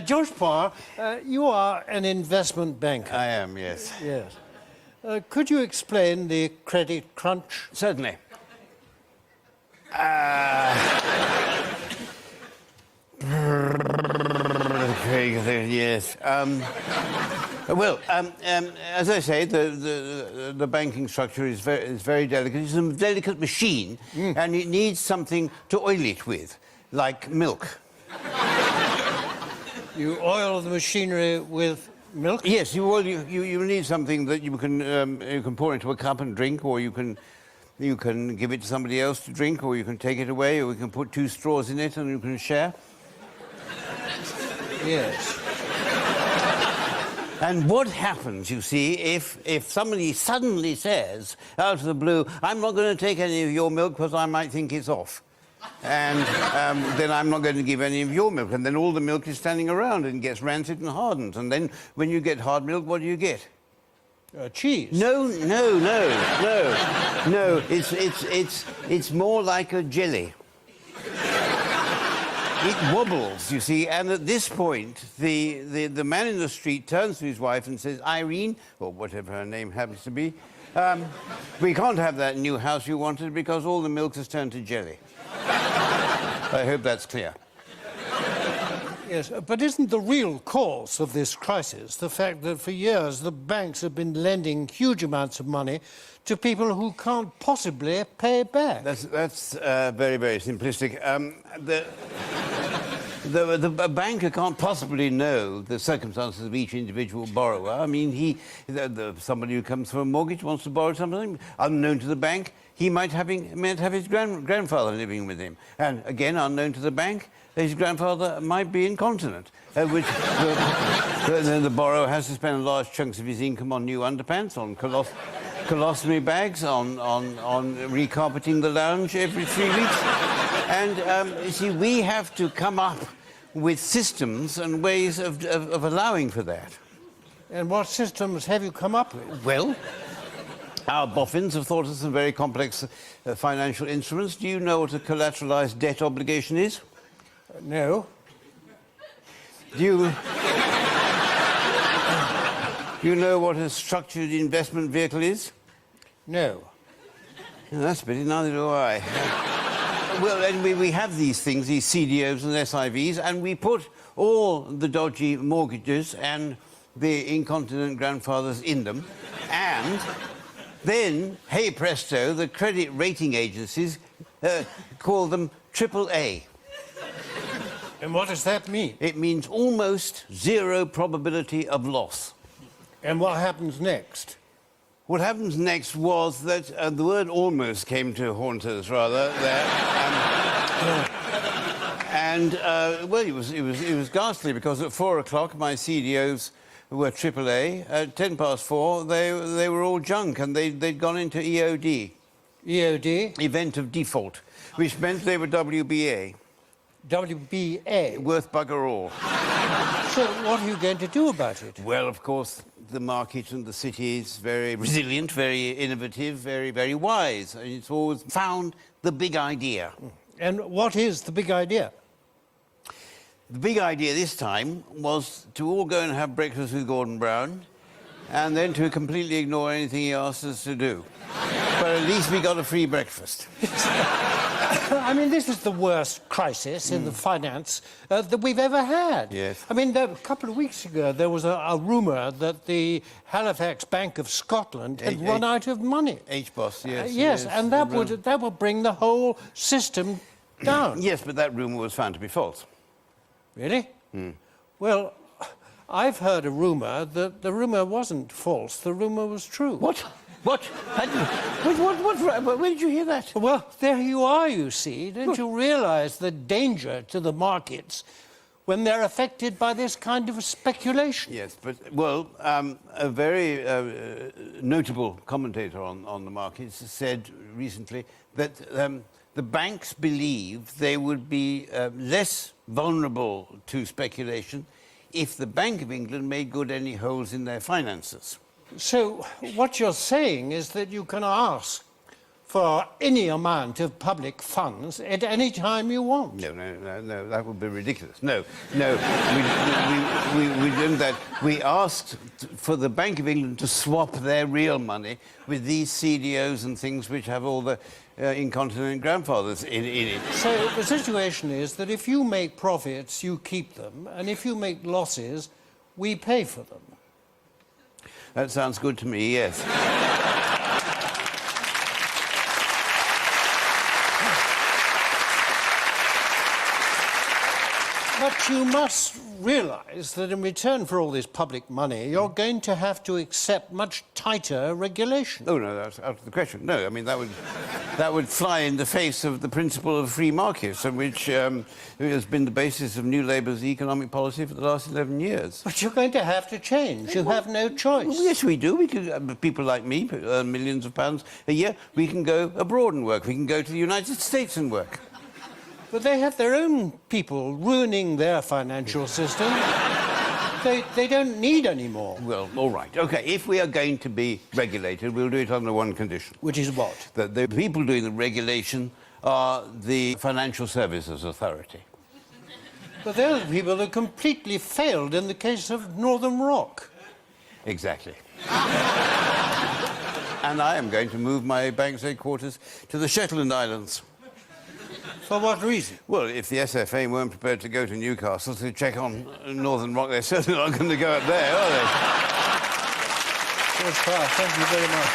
George Parr, you are an investment banker. I am, yes. Yes. Could you explain the credit crunch? Certainly. Yes. Well, as I say, the banking structure is very delicate. It's a delicate machine, and it needs something to oil it with, like milk. You oil the machinery with milk? Yes, you need something that you can pour into a cup and drink, or you can give it to somebody else to drink, or you can take it away, or you can put 2 straws in it and you can share. Yes. And what happens, you see, if somebody suddenly says, out of the blue, I'm not going to take any of your milk because I might think it's off. And then I'm not going to give any of your milk. And then all the milk is standing around and gets rancid and hardened. And then when you get hard milk, what do you get? Cheese. No. It's more like a jelly. It wobbles, you see, and at this point, the man in the street turns to his wife and says, Irene, or whatever her name happens to be, we can't have that new house you wanted because all the milk has turned to jelly. I hope that's clear. Yes, but isn't the real cause of this crisis the fact that for years the banks have been lending huge amounts of money to people who can't possibly pay back? That's very, very simplistic. A banker can't possibly know the circumstances of each individual borrower. I mean, somebody who comes for a mortgage wants to borrow something unknown to the bank. He might have his grandfather living with him, and again, unknown to the bank, his grandfather might be incontinent, which then the borrower has to spend large chunks of his income on new underpants, on colostomy bags, on recarpeting the lounge every 3 weeks. And, you see, we have to come up with systems and ways of allowing for that. And what systems have you come up with? Well, our boffins have thought of some very complex financial instruments. Do you know what a collateralized debt obligation is? No. Do you know what a structured investment vehicle is? No. That's a pity, neither do I. Well, and we have these things, these CDOs and SIVs, and we put all the dodgy mortgages and the incontinent grandfathers in them, and then, hey presto, the credit rating agencies call them AAA. And what does that mean? It means almost zero probability of loss. And what happens next? What happens next was that the word almost came to haunt us, rather. Well, it was ghastly because at 4 o'clock my CDOs were AAA. At 10 past 4, they were all junk and they'd gone into EOD. EOD? Event of default, which meant they were WBA. WBA? Worth bugger all. So what are you going to do about it? Well, of course, the market and the city is very resilient, very innovative, very, very wise. And it's always found the big idea. And what is the big idea? The big idea this time was to all go and have breakfast with Gordon Brown and then to completely ignore anything he asked us to do. But at least we got a free breakfast. I mean, this is the worst crisis in the finance that we've ever had. Yes. I mean, a couple of weeks ago, there was a rumour that the Halifax Bank of Scotland had run out of money. HBOS, yes. Yes, and that would bring the whole system down. Yes, but that rumour was found to be false. Really? Well, I've heard a rumour that the rumour wasn't false, the rumour was true. What? What? Where did you hear that? Well, there you are, you see. Don't you realise the danger to the markets when they're affected by this kind of speculation? Yes, but, well, a very notable commentator on the markets said recently that the banks believe they would be less vulnerable to speculation if the Bank of England made good any holes in their finances. So what you're saying is that you can ask for any amount of public funds at any time you want. No, that would be ridiculous. No, we did that. We asked for the Bank of England to swap their real money with these CDOs and things which have all the incontinent grandfathers in it. So the situation is that if you make profits, you keep them, and if you make losses, we pay for them. That sounds good to me, yes. But you must realise that in return for all this public money, you're going to have to accept much tighter regulation. Oh, no, that's out of the question. No, I mean, that would fly in the face of the principle of free markets, which has been the basis of New Labour's economic policy for the last 11 years. But you're going to have to change. You have no choice. Well, yes, we do. We can, people like me earn millions of pounds a year. We can go abroad and work. We can go to the United States and work. But they have their own people ruining their financial system. They don't need any more. Well, all right. OK, if we are going to be regulated, we'll do it under one condition. Which is what? That the people doing the regulation are the Financial Services Authority. But they're the people that completely failed in the case of Northern Rock. Exactly. And I am going to move my bank's headquarters to the Shetland Islands. For what reason? Well, if the SFA weren't prepared to go to Newcastle to check on Northern Rock, they're certainly not going to go up there, are they? George Clark, thank you very much.